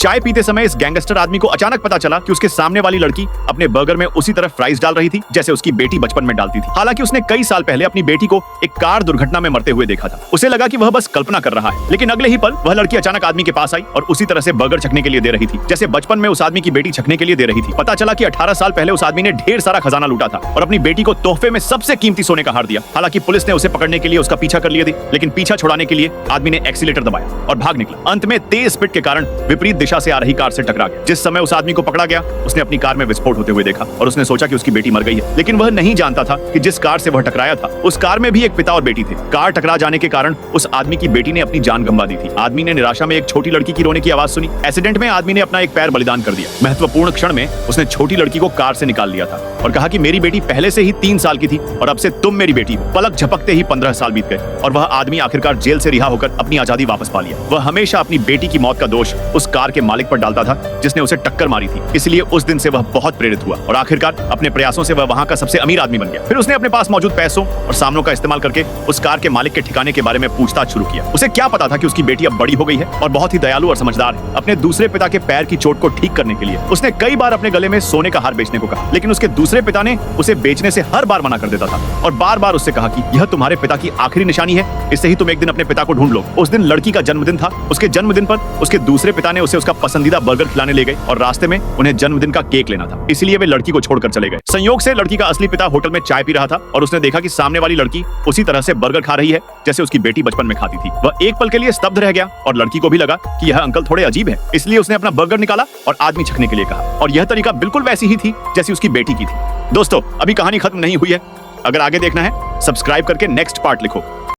चाय पीते समय इस गैंगस्टर आदमी को अचानक पता चला कि उसके सामने वाली लड़की अपने बर्गर में उसी तरह फ्राइज डाल रही थी जैसे उसकी बेटी बचपन में डालती थी। हालांकि उसने कई साल पहले अपनी बेटी को एक कार दुर्घटना में मरते हुए देखा था। उसे लगा कि वह बस कल्पना कर रहा है, लेकिन अगले ही पल वह लड़की अचानक आदमी के पास आई और उसी तरह से बर्गर छकने के लिए दे रही थी जैसे बचपन में उस आदमी की बेटी छकने के लिए दे रही थी। पता चला कि 18 साल पहले उस आदमी ने ढेर सारा खजाना लूटा था और अपनी बेटी को तोहफे में सबसे कीमती सोने का हार दिया। हालांकि पुलिस ने उसे पकड़ने के लिए उसका पीछा कर लिया थी, लेकिन पीछा छुड़ाने के लिए आदमी ने एक्सीलेटर दबाया और भाग निकला। अंत में तेज स्पीड के कारण विपरीत दिशा से आ रही कार से टकरा गया। जिस समय उस आदमी को पकड़ा गया उसने अपनी कार में विस्फोट होते हुए देखा और उसने सोचा कि उसकी बेटी मर गई है, लेकिन वह नहीं जानता था कि जिस कार से वह टकराया था उस कार में भी एक पिता और बेटी थे। कार टकरा जाने के कारण उस आदमी की बेटी ने अपनी जान गंवा दी थी। आदमी ने निराशा में एक छोटी लड़की की रोने की आवाज सुनी। एक्सीडेंट में आदमी ने अपना एक पैर बलिदान कर दिया। महत्वपूर्ण क्षण में उसने छोटी लड़की को कार से निकाल लिया था और कहा कि मेरी बेटी पहले से ही 3 साल की थी और अब से तुम मेरी बेटी हो। पलक झपकते ही 15 साल बीत गए और वह आदमी आखिरकार जेल से रिहा होकर अपनी आजादी वापस पा लिया। वह हमेशा अपनी बेटी की मौत का दोष उस कार के मालिक पर डालता था जिसने उसे टक्कर मारी थी। इसलिए उस दिन से वह बहुत प्रेरित हुआ और आखिरकार अपने प्रयासों से वह वहां का सबसे अमीर आदमी बन गया। फिर उसने अपने पास मौजूद पैसों और सामानों का इस्तेमाल करके उस कार के मालिक के ठिकाने के बारे में पूछताछ शुरू किया। उसे क्या पता था कि उसकी बेटी अब बड़ी हो गई है और बहुत ही दयालु और समझदार है। अपने दूसरे पिता के पैर की चोट को ठीक करने के लिए उसने कई बार अपने गले में सोने का हार बेचने को कहा, लेकिन उसके दूसरे पिता ने उसे बेचने से हर बार मना कर देता था और बार बार उससे कहा कि यह तुम्हारे पिता की आखिरी निशानी है, इससे ही तुम एक दिन अपने पिता को ढूंढ लो। उस दिन लड़की का जन्मदिन था। उसके जन्मदिन पर उसके दूसरे पिता ने उसे उसका पसंदीदा बर्गर खिलाने ले गए और रास्ते में उन्हें जन्मदिन का केक लेना था, इसलिए वे लड़की को छोड़कर चले गए। संयोग से लड़की का असली पिता होटल में चाय पी रहा था और उसने देखा कि सामने वाली लड़की उसी तरह से बर्गर खा रही है जैसे उसकी बेटी बचपन में खाती थी। वह एक पल के लिए स्तब्ध रह गया और लड़की को भी लगा कि यह अंकल थोड़े अजीब है, इसलिए उसने अपना बर्गर निकाला और आदमी छकने के लिए कहा और यह तरीका बिल्कुल वैसी ही थी जैसी उसकी बेटी की थी। दोस्तों, अभी कहानी खत्म नहीं हुई है। अगर आगे देखना है सब्सक्राइब करके नेक्स्ट पार्ट लिखो।